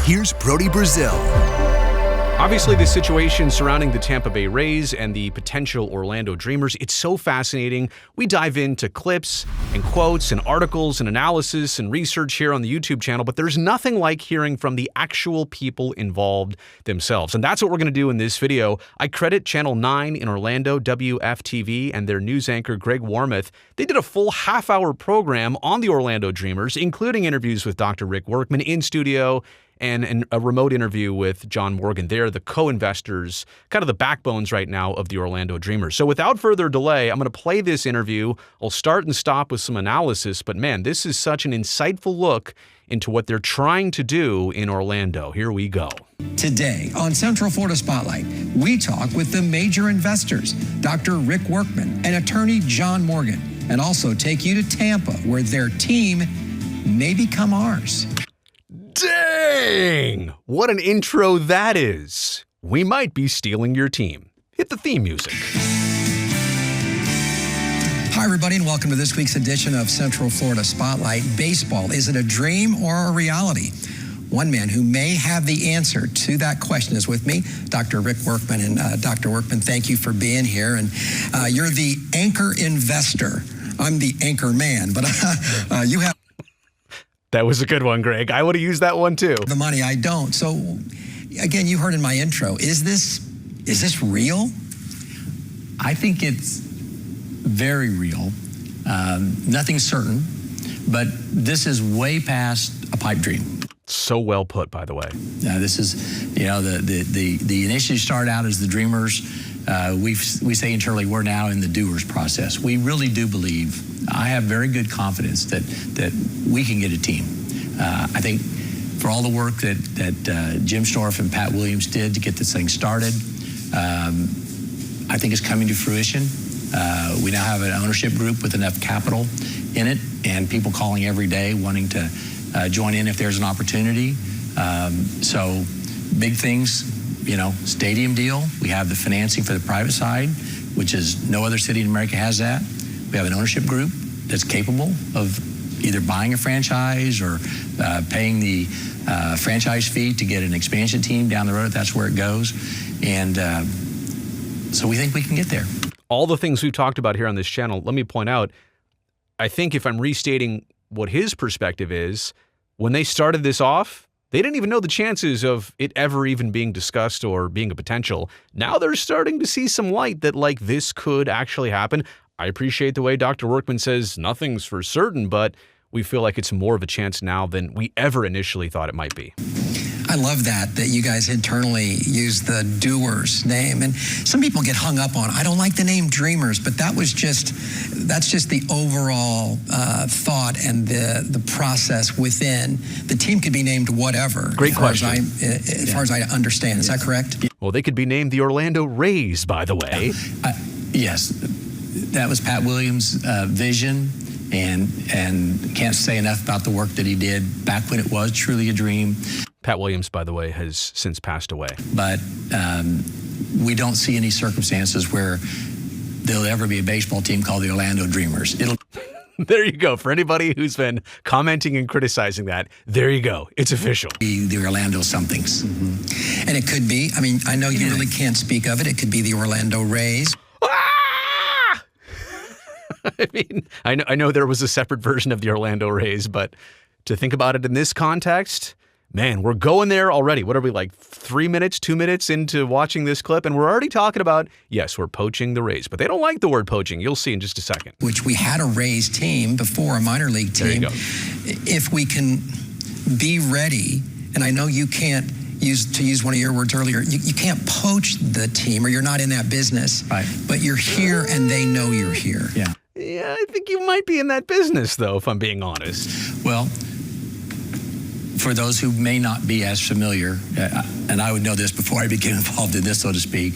here's Brody Brazil. Obviously, the situation surrounding the Tampa Bay Rays and the potential Orlando Dreamers, it's so fascinating. We dive into clips and quotes and articles and analysis and research here on the YouTube channel, but there's nothing like hearing from the actual people involved themselves. And that's what we're going to do in this video. I credit Channel 9 in Orlando, WFTV, and their news anchor, Greg Warmoth. They did a full half-hour program on the Orlando Dreamers, including interviews with Dr. Rick Workman in studio and a remote interview with John Morgan. They're the co-investors, kind of the backbones right now of the Orlando Dreamers. So without further delay, I'm going to play this interview. I'll start and stop with some analysis, but man, this is such an insightful look into what they're trying to do in Orlando. Here we go. Today on Central Florida Spotlight, we talk with the major investors, Dr. Rick Workman and attorney John Morgan, and also take you to Tampa, where their team may become ours. Dang! What an intro that is. We might be stealing your team. Hit the theme music. Hi, everybody, and welcome to this week's edition of Central Florida Spotlight. Baseball, is it a dream or a reality? One man who may have the answer to that question is with me, Dr. Rick Workman. And Dr. Workman, thank you for being here. And you're the anchor investor. I'm the anchor man, but you have... That was a good one, Greg. I would have used that one too. The money, I don't. So, again, you heard in my intro, is this real? I think it's very real. Nothing's certain, but this is way past a pipe dream. So well put, by the way. This is, the initiative started out as the dreamers. We say internally, we're now in the doers process. We really do believe, I have very good confidence that we can get a team. I think for all the work that Jim Storff and Pat Williams did to get this thing started, I think it's coming to fruition. We now have an ownership group with enough capital in it and people calling every day wanting to join in if there's an opportunity. So big things. Stadium deal. We have the financing for the private side, which is no other city in America has that. We have an ownership group that's capable of either buying a franchise or paying the franchise fee to get an expansion team down the road if that's where it goes. And so we think we can get there. All the things we've talked about here on this channel, let me point out, I think if I'm restating what his perspective is, when they started this off, they didn't even know the chances of it ever even being discussed or being a potential. Now they're starting to see some light that this could actually happen. I appreciate the way Dr. Workman says nothing's for certain, but we feel like it's more of a chance now than we ever initially thought it might be. I love that you guys internally use the doers name. And some people get hung up on, I don't like the name Dreamers, but that's just the overall thought and the process within. The team could be named whatever. Great question. As far as I understand. Is that correct? Well, they could be named the Orlando Rays, by the way. Yes, that was Pat Williams' vision. And can't say enough about the work that he did back when it was truly a dream. Pat Williams, by the way, has since passed away. But we don't see any circumstances where there'll ever be a baseball team called the Orlando Dreamers. There you go. For anybody who's been commenting and criticizing that, there you go. It's official. The Orlando somethings. And it could be, I know you really can't speak of it. It could be the Orlando Rays. I know there was a separate version of the Orlando Rays, but to think about it in this context, man, we're going there already. What are we, 3 minutes, 2 minutes into watching this clip? And we're already talking about, yes, we're poaching the Rays, but they don't like the word poaching. You'll see in just a second. Which we had a Rays team before, a minor league team. There you go. If we can be ready, and I know you can't, to use one of your words earlier, you can't poach the team or you're not in that business, right? But you're here and they know you're here. Yeah, I think you might be in that business, though, if I'm being honest. Well, for those who may not be as familiar, and I would know this before I became involved in this, so to speak,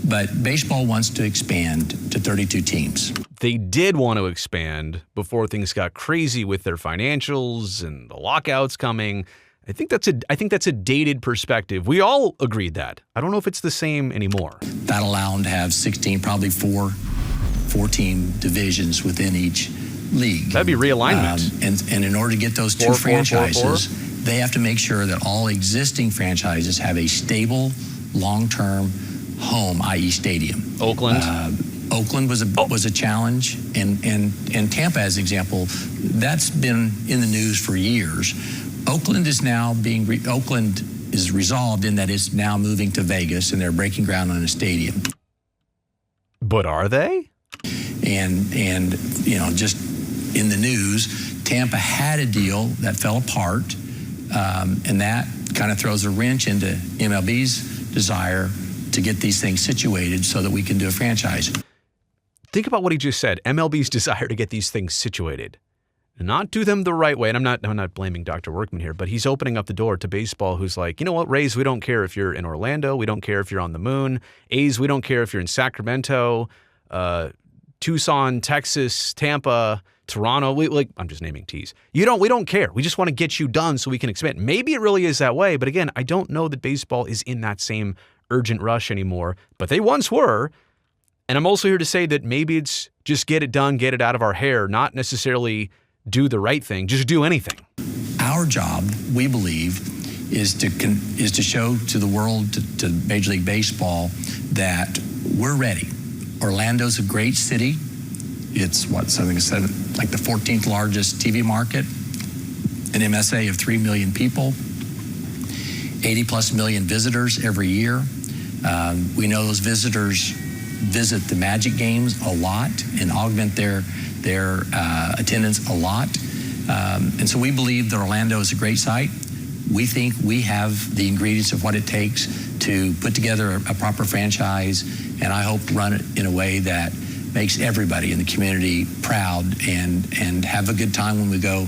but baseball wants to expand to 32 teams. They did want to expand before things got crazy with their financials and the lockouts coming. I think that's a dated perspective. We all agreed that. I don't know if it's the same anymore. That allowed them to have 16, probably 14 divisions within each league. That'd be realignment. And in order to get those two franchises, they have to make sure that all existing franchises have a stable, long-term home, i.e. stadium. Oakland? Oakland was a challenge, and Tampa, as an example, that's been in the news for years. Oakland is now Oakland is resolved in that it's now moving to Vegas, and they're breaking ground on a stadium. But are they? And just in the news, Tampa had a deal that fell apart, and that kind of throws a wrench into MLB's desire to get these things situated so that we can do a franchise. Think about what he just said. MLB's desire to get these things situated. Not do them the right way. And I'm not blaming Dr. Workman here, but he's opening up the door to baseball who's like, you know what, Rays, we don't care if you're in Orlando. We don't care if you're on the moon. A's, we don't care if you're in Sacramento, Tucson, Texas, Tampa, Toronto. I'm just naming T's. We don't care. We just want to get you done so we can expand. Maybe it really is that way. But again, I don't know that baseball is in that same urgent rush anymore, but they once were. And I'm also here to say that maybe it's just get it done, get it out of our hair, not necessarily do the right thing, just do anything. Our job, we believe, is to show to the world, to Major League Baseball, that we're ready. Orlando's a great city. It's something like the 14th largest TV market, an MSA of 3 million people, 80+ million visitors every year. We know those visitors visit the Magic games a lot and augment their attendance a lot. And so we believe that Orlando is a great site. We think we have the ingredients of what it takes to put together a proper franchise, and I hope run it in a way that makes everybody in the community proud and have a good time when we go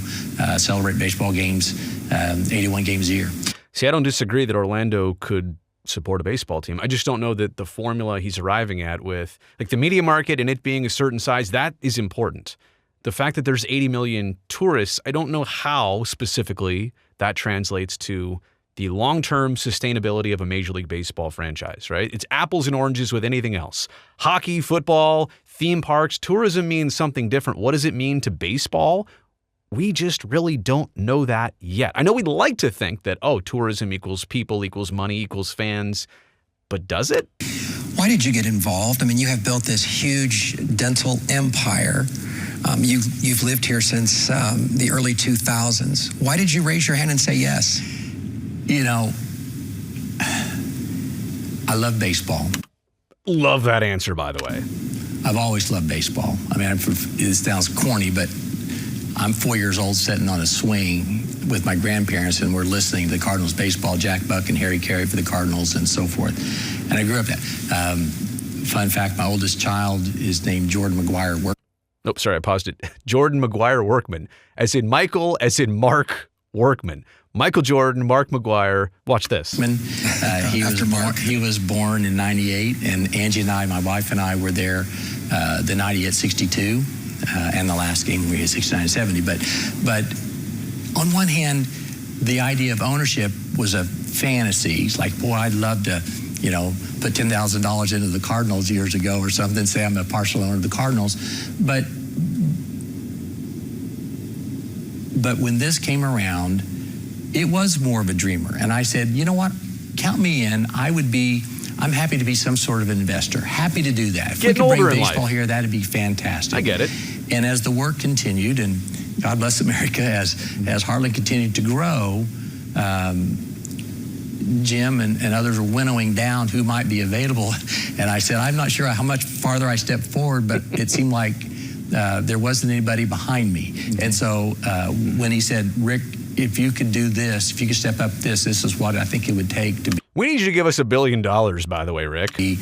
celebrate baseball games, 81 games a year. See, I don't disagree that Orlando could support a baseball team. I just don't know that the formula he's arriving at with like the media market and it being a certain size, that is important. The fact that there's 80 million tourists, I don't know how specifically that translates to the long-term sustainability of a Major League Baseball franchise, right? It's apples and oranges with anything else. Hockey, football, theme parks, tourism means something different. What does it mean to baseball? We just really don't know that yet. I know we'd like to think that, tourism equals people, equals money, equals fans, but does it? Why did you get involved? I mean, you have built this huge dental empire. You've lived here since the early 2000s. Why did you raise your hand and say yes? I love baseball. Love that answer, by the way. I've always loved baseball. I mean, it sounds corny, but I'm 4 years old sitting on a swing with my grandparents, and we're listening to the Cardinals baseball, Jack Buck and Harry Carey for the Cardinals and so forth. And I grew up that. Fun fact, my oldest child is named Jordan McGuire Workman. Oh, sorry, I paused it. Jordan McGuire Workman, as in Michael, as in Mark Workman. Michael Jordan, Mark McGuire. Watch this. He was born in 98, and Angie and I, my wife and I, were there the 98-62. And the last game we had 69-70. But on one hand, the idea of ownership was a fantasy. It's like, boy, I'd love to, put $10,000 into the Cardinals years ago or something, say I'm a partial owner of the Cardinals. But when this came around, it was more of a dreamer. And I said, you know what, count me in. I'm happy to be some sort of an investor. Happy to do that. If we could bring baseball here, that'd be fantastic. I get it. And as the work continued, and God bless America, as Heartland continued to grow, Jim and others were winnowing down who might be available. And I said, I'm not sure how much farther I stepped forward, but it seemed like there wasn't anybody behind me. And so when he said, Rick, if you could do this, if you could step up this is what I think it would take to be. We need you to give us $1 billion, by the way, Rick. The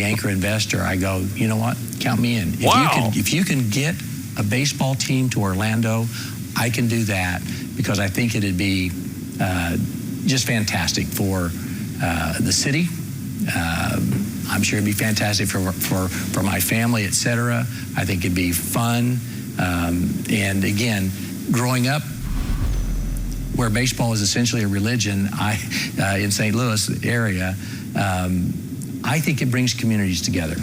anchor investor, I go, you know what? Count me in. If you can get a baseball team to Orlando, I can do that because I think it'd be just fantastic for the city. I'm sure it'd be fantastic for my family, et cetera. I think it'd be fun. And again, growing up where baseball is essentially a religion, in St. Louis area, I think it brings communities together.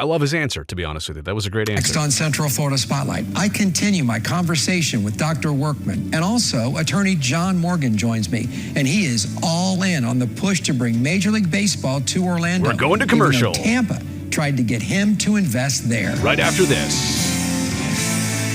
I love his answer, to be honest with you. That was a great answer. Next on Central Florida Spotlight, I continue my conversation with Dr. Workman, and also attorney John Morgan joins me, and he is all in on the push to bring Major League Baseball to Orlando. We're going to commercial. Even though Tampa tried to get him to invest there. Right after this.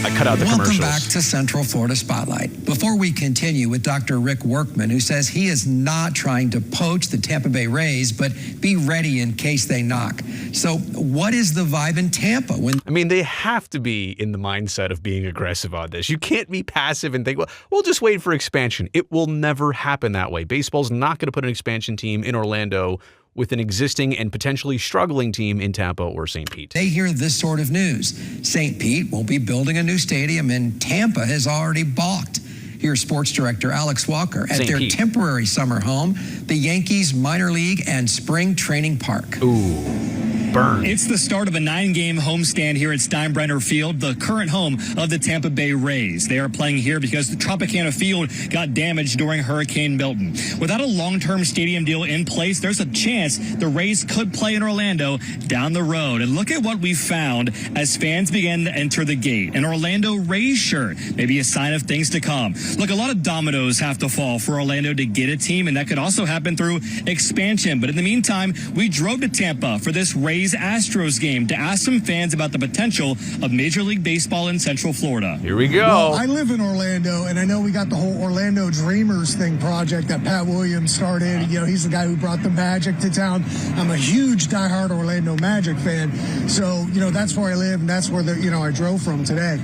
I cut out the commercials. Welcome back to Central Florida Spotlight. Before we continue with Dr. Rick Workman, who says he is not trying to poach the Tampa Bay Rays, but be ready in case they knock. So what is the vibe in Tampa? I mean, they have to be in the mindset of being aggressive on this. You can't be passive and think, well, we'll just wait for expansion. It will never happen that way. Baseball's not going to put an expansion team in Orlando with an existing and potentially struggling team in Tampa or St. Pete. They hear this sort of news. St. Pete will be building a new stadium, and Tampa has already balked. Here's sports director Alex Walker at their temporary summer home, the Yankees minor league and spring training park. Ooh. Burn. It's the start of a 9-game homestand here at Steinbrenner Field, the current home of the Tampa Bay Rays. They are playing here because the Tropicana Field got damaged during Hurricane Milton. Without a long-term stadium deal in place, there's a chance the Rays could play in Orlando down the road. And look at what we found as fans began to enter the gate. An Orlando Rays shirt, maybe a sign of things to come. Look, a lot of dominoes have to fall for Orlando to get a team, and that could also happen through expansion. But in the meantime, we drove to Tampa for this Rays-Astros game to ask some fans about the potential of Major League Baseball in Central Florida. Here we go. Well, I live in Orlando, and I know we got the whole Orlando Dreamers thing project that Pat Williams started. You know, he's the guy who brought the Magic to town. I'm a huge diehard Orlando Magic fan. So, you know, that's where I live, and that's where, I drove from today.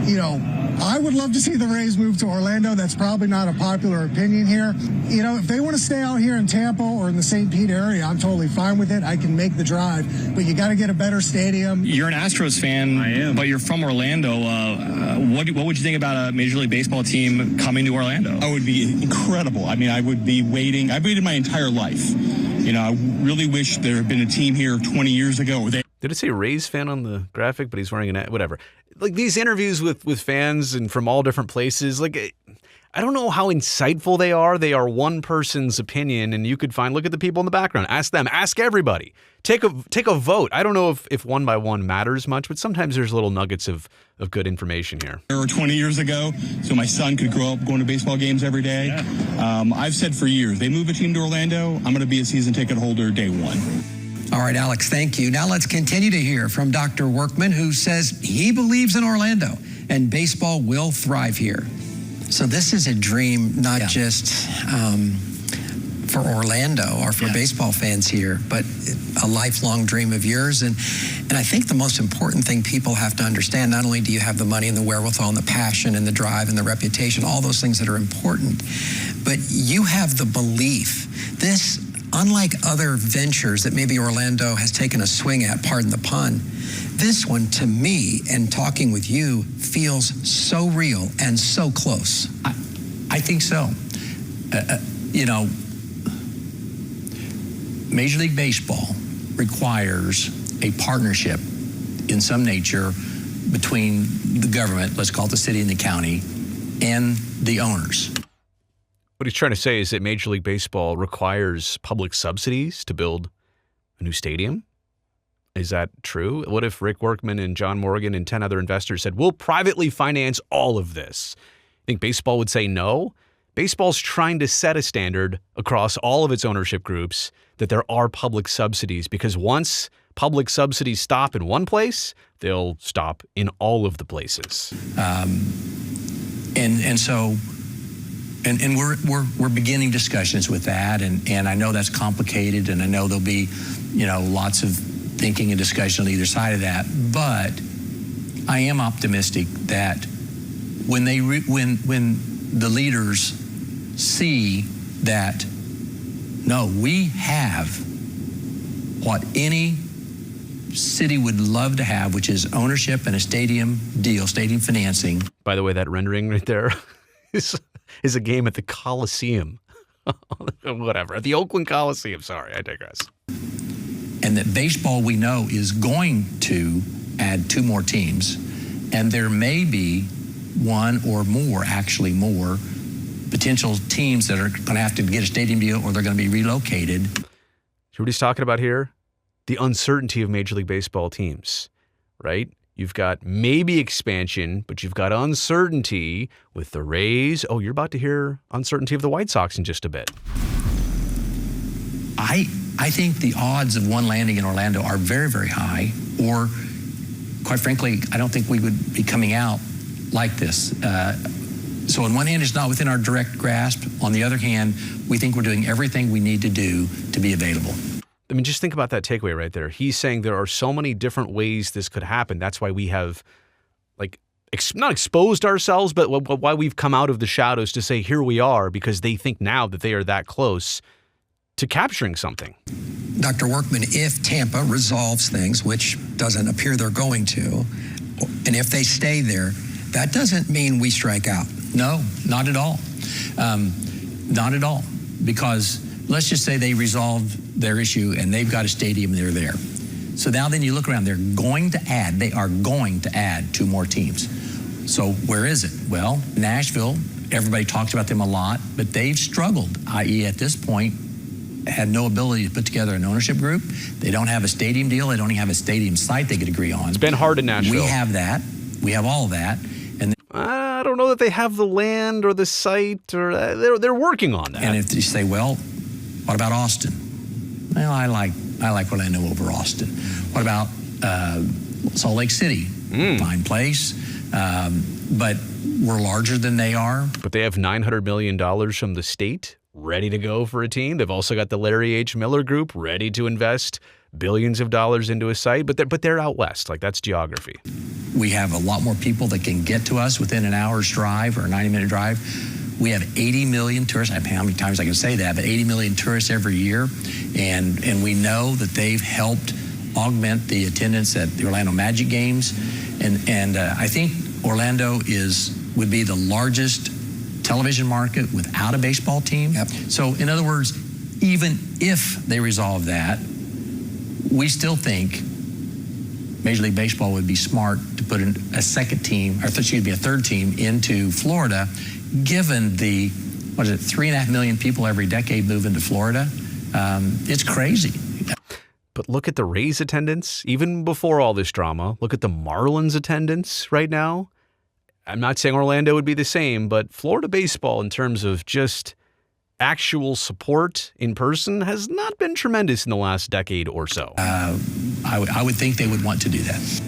You know, I would love to see the Rays move to Orlando. That's probably not a popular opinion here. You know, if they want to stay out here in Tampa or in the St. Pete area, I'm totally fine with it. I can make the drive, but you got to get a better stadium. You're an Astros fan, I am, but you're from Orlando. What would you think about a Major League Baseball team coming to Orlando? Oh, it would be incredible. I mean, I would be waiting. I've waited my entire life. You know, I really wish there had been a team here 20 years ago. Did it say Rays fan on the graphic? But he's wearing whatever. Like these interviews with fans and from all different places, like I don't know how insightful they are. They are one person's opinion, and you could look at the people in the background. Ask them. Ask everybody. Take a vote. I don't know if one by one matters much, but sometimes there's little nuggets of good information here. There were 20 years ago, so my son could grow up going to baseball games every day. Yeah. I've said for years, they move a team to Orlando, I'm going to be a season ticket holder day one. All right, Alex, thank you. Now let's continue to hear from Dr. Workman, who says he believes in Orlando and baseball will thrive here. So this is a dream, not just for Orlando or for baseball fans here, but a lifelong dream of yours. And I think the most important thing people have to understand, not only do you have the money and the wherewithal and the passion and the drive and the reputation, all those things that are important, but you have the belief. This, unlike other ventures that maybe Orlando has taken a swing at, pardon the pun, this one, to me, and talking with you, feels so real and so close. I think so. You know, Major League Baseball requires a partnership in some nature between the government, let's call it the city and the county, and the owners. What he's trying to say is that Major League Baseball requires public subsidies to build a new stadium. Is that true? What if Rick Workman and John Morgan and 10 other investors said, we'll privately finance all of this? Think baseball would say no? Baseball's trying to set a standard across all of its ownership groups that there are public subsidies, because once public subsidies stop in one place, they'll stop in all of the places. And we're beginning discussions with that, and I know that's complicated, and I know there'll be, lots of thinking and discussion on either side of that. But I am optimistic that when the leaders see that, no, we have what any city would love to have, which is ownership and a stadium deal, stadium financing. By the way, that rendering right there is a game at the Coliseum. Whatever, at the Oakland Coliseum. Sorry, I digress. And that baseball, we know, is going to add 2 more teams, and there may be one or more, actually more, potential teams that are going to have to get a stadium deal, or they're going to be relocated. See what he's talking about here? the uncertainty of Major League Baseball teams, right? You've got maybe expansion, but you've got uncertainty with the Rays. Oh, you're about to hear uncertainty of the White Sox in just a bit. I think the odds of one landing in Orlando are very, very high, or quite frankly, I don't think we would be coming out like this. So on one hand, it's not within our direct grasp. On the other hand, we think we're doing everything we need to do to be available. I mean, just think about that takeaway right there. He's saying there are so many different ways this could happen. That's why we have, like, not exposed ourselves, but why we've come out of the shadows to say, here we are, because they think now that they are that close to capturing something. Dr. Workman, if Tampa resolves things, which doesn't appear they're going to, and if they stay there, that doesn't mean we strike out. No, not at all. Not at all. Because let's just say they resolved their issue and they've got a stadium and they're there. So now then you look around, they are going to add 2 more teams. So where is it? Well, Nashville, everybody talks about them a lot, but they've struggled, i.e. at this point, had no ability to put together an ownership group. They don't have a stadium deal. They don't even have a stadium site they could agree on. It's been hard in Nashville. We have that. We have all of that. And I don't know that they have the land or the site, or they're working on that. And if you say, well, what about Austin? Well, I like Orlando over Austin. What about Salt Lake City? Fine place, but we're larger than they are. But they have $900 million from the state ready to go for a team. They've also got the Larry H. Miller Group ready to invest billions of dollars into a site, but they're out west. Like, that's geography. We have a lot more people that can get to us within an hour's drive or a 90-minute drive. We have 80 million tourists. I don't know how many times I can say that, but 80 million tourists every year. And we know that they've helped augment the attendance at the Orlando Magic games. And I think Orlando would be the largest television market without a baseball team. Yep. So in other words, even if they resolve that, we still think Major League Baseball would be smart to put a third team into Florida, given the, 3.5 million people every decade move into Florida. It's crazy. But look at the Rays attendance, even before all this drama. Look at the Marlins attendance right now. I'm not saying Orlando would be the same, but Florida baseball, in terms of just actual support in person, has not been tremendous in the last decade or so. I would think they would want to do that.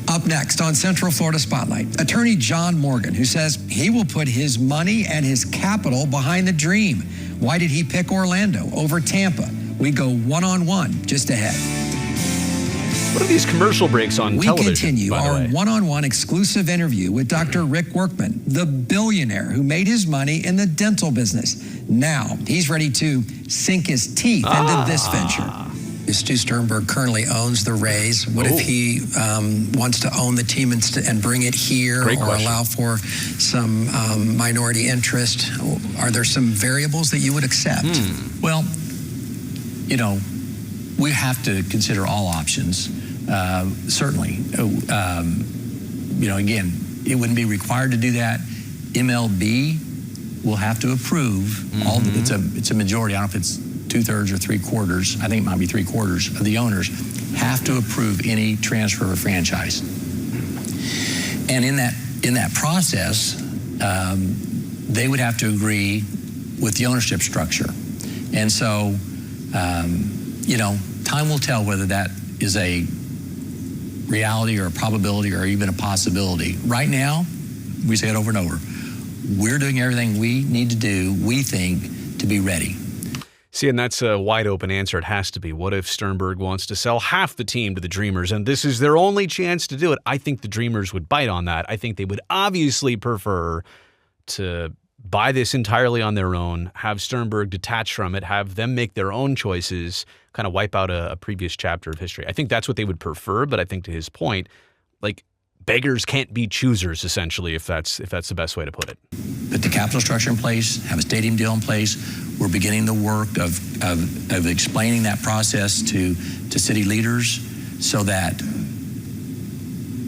Up next on Central Florida Spotlight, attorney John Morgan, who says he will put his money and his capital behind the dream. Why did he pick Orlando over Tampa? We go one-on-one just ahead. What are these commercial breaks on television? We continue by the our way? one-on-one exclusive interview with Dr. Rick Workman, the billionaire who made his money in the dental business. Now he's ready to sink his teeth into this venture. Stu Sternberg currently owns the Rays. What if he wants to own the team and bring it here, or allow for some minority interest? Are there some variables that you would accept? Well, we have to consider all options. Certainly, again, it wouldn't be required to do that. MLB will have to approve all. It's a majority. I don't know if it's 2/3 or 3/4. I think it might be 3/4 of the owners have to approve any transfer of franchise. And in that process, they would have to agree with the ownership structure. And so, time will tell whether that is a reality or a probability or even a possibility. Right now, we say it over and over, we're doing everything we need to do, we think, to be ready. See, and that's a wide open answer. It has to be. What if Sternberg wants to sell half the team to the Dreamers, and this is their only chance to do it? I think the Dreamers would bite on that. I think they would obviously prefer to buy this entirely on their own, have Sternberg detach from it, have them make their own choices, kind of wipe out a previous chapter of history. I think that's what they would prefer, but I think to his point, like, beggars can't be choosers, essentially, if that's the best way to put it. Put the capital structure in place, have a stadium deal in place. We're beginning the work of explaining that process to city leaders so that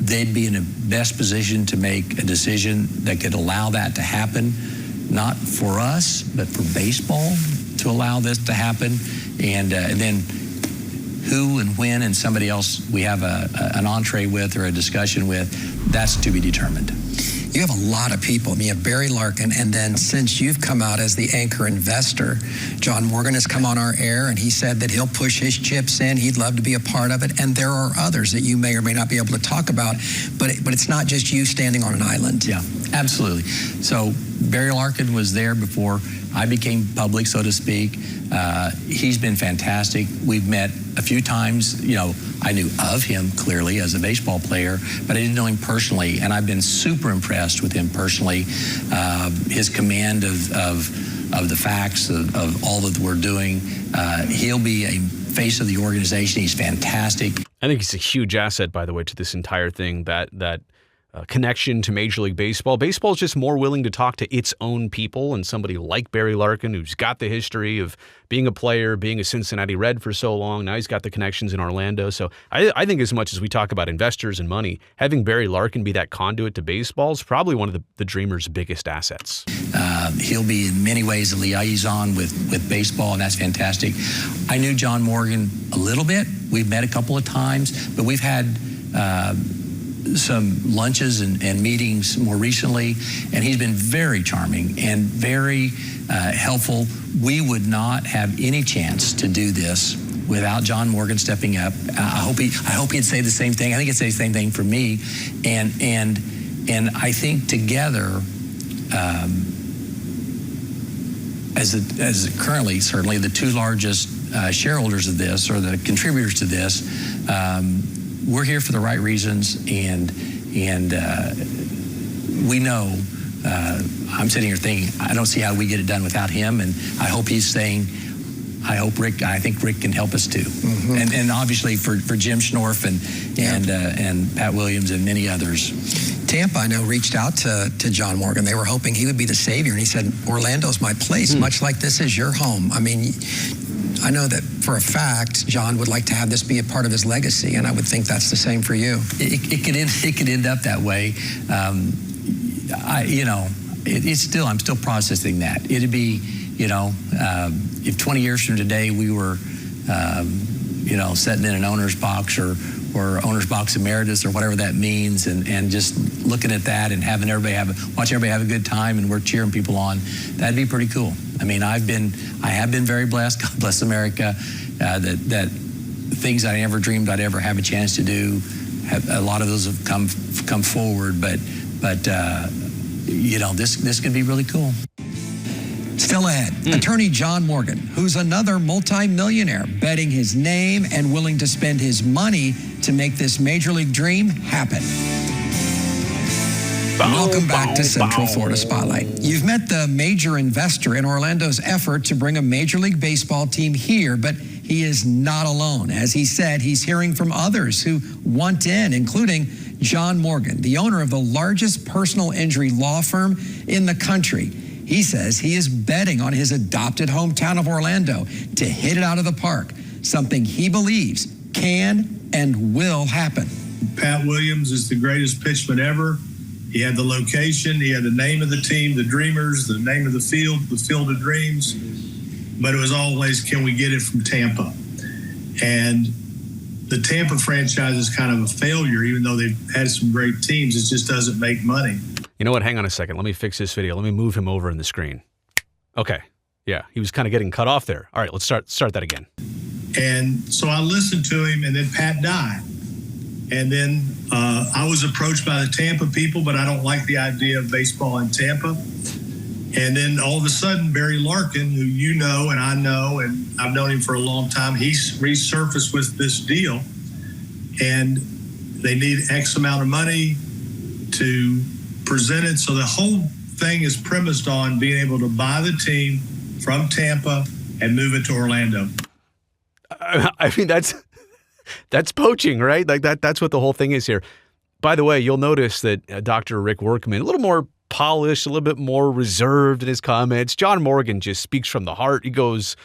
they'd be in the best position to make a decision that could allow that to happen, not for us, but for baseball to allow this to happen. And then Who and when and somebody else we have an entree with or a discussion with, that's to be determined. You have a lot of people. You have Barry Larkin, and then since you've come out as the anchor investor, John Morgan has come on our air, and he said that he'll push his chips in. He'd love to be a part of it, and there are others that you may or may not be able to talk about, but it's not just you standing on an island. Yeah, absolutely. So Barry Larkin was there before I became public, so to speak. He's been fantastic. We've met a few times. You know, I knew of him clearly as a baseball player, but I didn't know him personally, and I've been super impressed with him personally. His command of the facts, of all that we're doing. He'll be a face of the organization. He's fantastic. I think he's a huge asset, by the way, to this entire thing, that connection to Major League Baseball. Baseball is just more willing to talk to its own people, and somebody like Barry Larkin, who's got the history of being a player, being a Cincinnati Red for so long. Now he's got the connections in Orlando. So I think as much as we talk about investors and money, having Barry Larkin be that conduit to baseball is probably one of the Dreamers' biggest assets. He'll be in many ways a liaison with baseball, and that's fantastic. I knew John Morgan a little bit. We've met a couple of times, but we've had some lunches and meetings more recently, and he's been very charming and very helpful. We would not have any chance to do this without John Morgan stepping up. I hope he'd say the same thing. I think he'd say the same thing for me, and I think together, as currently certainly the two largest shareholders of this, or the contributors to this, we're here for the right reasons, and we know. I'm sitting here thinking, I don't see how we get it done without him, and I hope he's saying, I think Rick can help us too, and obviously for Jim Schnorf and Pat Williams and many others. Tampa, I know, reached out to John Morgan. They were hoping he would be the savior, and he said, Orlando's my place, much like this is your home. I mean, I know that for a fact, John would like to have this be a part of his legacy, and I would think that's the same for you. It could end up that way. I'm still processing that. It'd be, if 20 years from today we were, sitting in an owner's box or owner's box emeritus or whatever that means, and just looking at that and having watching everybody have a good time, and we're cheering people on, that'd be pretty cool. I mean, I have been very blessed. God bless America. That things I never dreamed I'd ever have a chance to do. A lot of those have come forward, but this could be really cool. Still ahead, attorney John Morgan, who's another multimillionaire, betting his name and willing to spend his money to make this major league dream happen. Welcome back to Central Florida Spotlight. You've met the major investor in Orlando's effort to bring a Major League Baseball team here, but he is not alone. As he said, he's hearing from others who want in, including John Morgan, the owner of the largest personal injury law firm in the country. He says he is betting on his adopted hometown of Orlando to hit it out of the park, something he believes can and will happen. Pat Williams is the greatest pitchman ever. He had the location, he had the name of the team, the Dreamers, the name of the Field of Dreams, but it was always, can we get it from Tampa? And the Tampa franchise is kind of a failure, even though they've had some great teams. It just doesn't make money. You know what? Hang on a second. Let me fix this video. Let me move him over in the screen. Okay. Yeah, he was kind of getting cut off there. All right, let's start that again. And so I listened to him, and then Pat died. And then I was approached by the Tampa people, but I don't like the idea of baseball in Tampa. And then all of a sudden, Barry Larkin, who you know and I know, and I've known him for a long time, he's resurfaced with this deal. And they need X amount of money to present it. So the whole thing is premised on being able to buy the team from Tampa and move it to Orlando. I mean, that's poaching, right? Like that's what the whole thing is here. By the way, you'll notice that Dr. Rick Workman, a little more polished, a little bit more reserved in his comments. John Morgan just speaks from the heart. He goes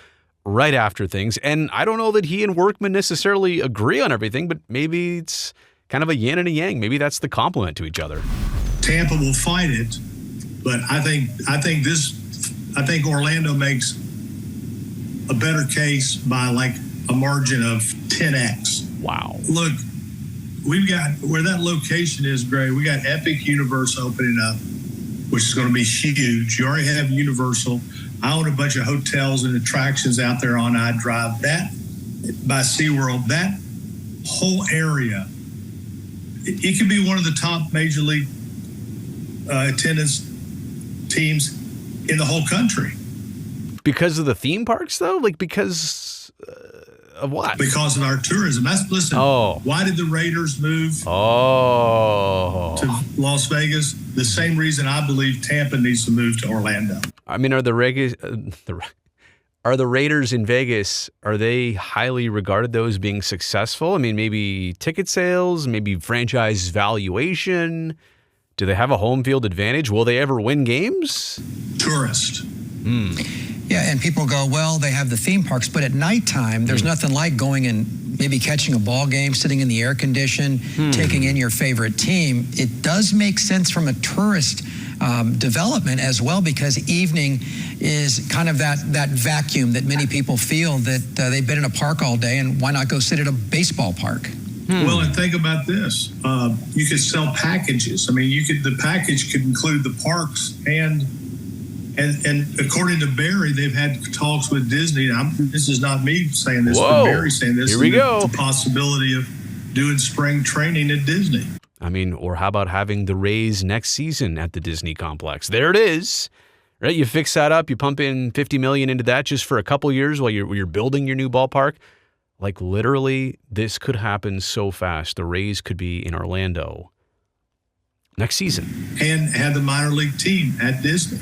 right after things. And I don't know that he and Workman necessarily agree on everything, but maybe it's kind of a yin and a yang. Maybe that's the complement to each other. Tampa will fight it, but I think Orlando makes a better case by like a margin of 10x. Wow. Look, we've got where that location is, Gray. We got Epic Universe opening up, which is going to be huge. You already have Universal. I own a bunch of hotels and attractions out there on iDrive. That by SeaWorld, that whole area, it could be one of the top Major League attendance teams in the whole country. Because of the theme parks, though? Like, because of what? Because of our tourism. Listen, why did the Raiders move to Las Vegas? The same reason I believe Tampa needs to move to Orlando. I mean, are the Raiders in Vegas, are they highly regarded, though, as being successful? I mean, maybe ticket sales, maybe franchise valuation. Do they have a home field advantage? Will they ever win games? Tourist. Yeah, and people go, well, they have the theme parks, but at nighttime, there's nothing like going and maybe catching a ball game, sitting in the air condition, taking in your favorite team. It does make sense from a tourist development as well, because evening is kind of that vacuum that many people feel that they've been in a park all day, and why not go sit at a baseball park? Well, and think about this. You could sell packages. I mean, the package could include the parks and according to Barry, they've had talks with Disney. This is not me saying this, but Barry saying this. Here we go. The possibility of doing spring training at Disney. I mean, or how about having the Rays next season at the Disney complex? There it is. Right? You fix that up. You pump in $50 million into that just for a couple years while you're building your new ballpark. Like, literally, this could happen so fast. The Rays could be in Orlando next season. And have the minor league team at Disney.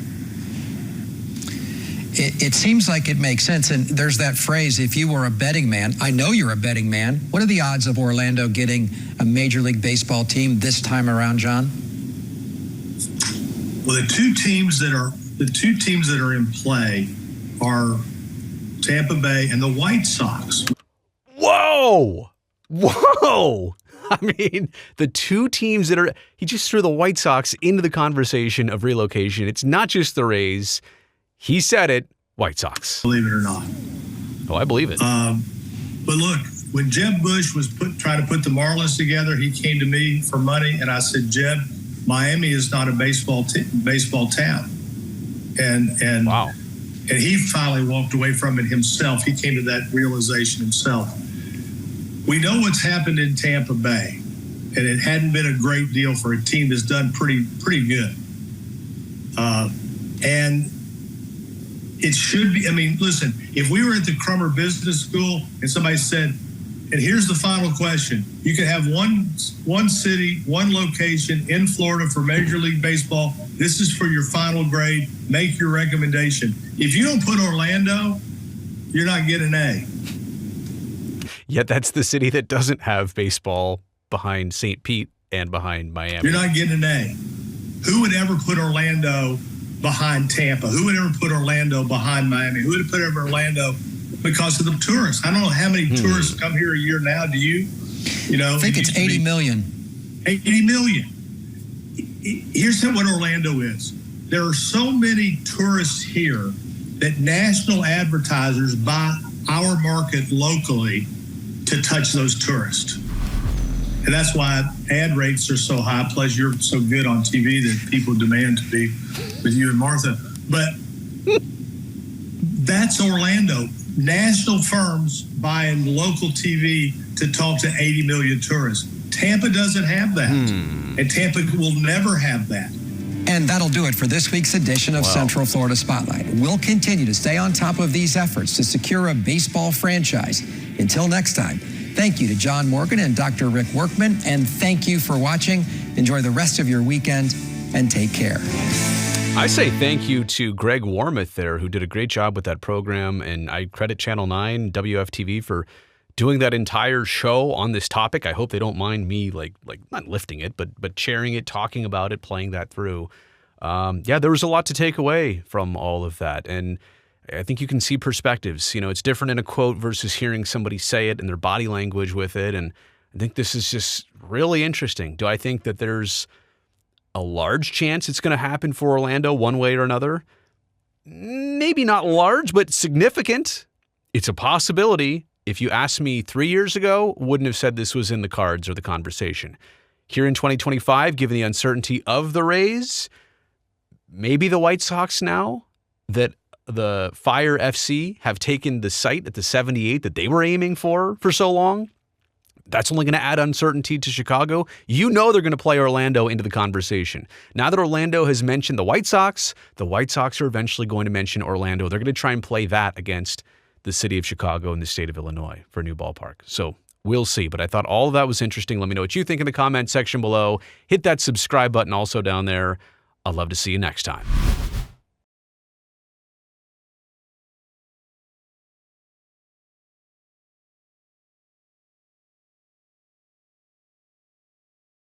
It seems like it makes sense. And there's that phrase, if you were a betting man, I know you're a betting man. What are the odds of Orlando getting a Major League Baseball team this time around, John? Well, the two teams that are in play are Tampa Bay and the White Sox. Whoa! I mean, the two teams he just threw the White Sox into the conversation of relocation. It's not just the Rays. He said it, White Sox. Believe it or not. Oh, I believe it. But look, when Jeb Bush was trying to put the Marlins together, he came to me for money, and I said, Jeb, Miami is not a baseball town. And wow. And he finally walked away from it himself. He came to that realization himself. We know what's happened in Tampa Bay, and it hadn't been a great deal for a team that's done pretty good. And it should be, I mean, listen, if we were at the Crummer Business School and somebody said, and here's the final question, you can have one city, one location in Florida for Major League Baseball. This is for your final grade. Make your recommendation. If you don't put Orlando, you're not getting an A. Yet that's the city that doesn't have baseball behind St. Pete and behind Miami. You're not getting an A. Who would ever put Orlando behind Tampa? Who would ever put Orlando behind Miami? Who would put Orlando because of the tourists? I don't know how many tourists come here a year now. Do you? You know, I think it's 80 million. 80 million. Here's what Orlando is. There are so many tourists here that national advertisers buy our market locally to touch those tourists. And that's why ad rates are so high. Plus, you're so good on TV that people demand to be with you and Martha. But that's Orlando. National firms buying local TV to talk to 80 million tourists. Tampa doesn't have that. And Tampa will never have that. And that'll do it for this week's edition of Central Florida Spotlight. We'll continue to stay on top of these efforts to secure a baseball franchise. Until next time, thank you to John Morgan and Dr. Rick Workman, and thank you for watching. Enjoy the rest of your weekend, and take care. I say thank you to Greg Warmuth there, who did a great job with that program, and I credit Channel 9, WFTV, for doing that entire show on this topic. I hope they don't mind me like not lifting it, but sharing it, talking about it, playing that through. There was a lot to take away from all of that, and I think you can see perspectives. You know, it's different in a quote versus hearing somebody say it and their body language with it, and I think this is just really interesting. Do I think that there's a large chance it's going to happen for Orlando one way or another? Maybe not large, but significant. It's a possibility. if you asked me 3 years ago, wouldn't have said this was in the cards or the conversation. Here in 2025, given the uncertainty of the Rays, maybe the White Sox now that the Fire FC have taken the site at the 78 that they were aiming for so long, that's only going to add uncertainty to Chicago. You know they're going to play Orlando into the conversation. Now that Orlando has mentioned the White Sox are eventually going to mention Orlando. They're going to try and play that against the city of Chicago and the state of Illinois for a new ballpark. So we'll see. But I thought all of that was interesting. Let me know what you think in the comment section below. Hit that subscribe button also down there. I'd love to see you next time.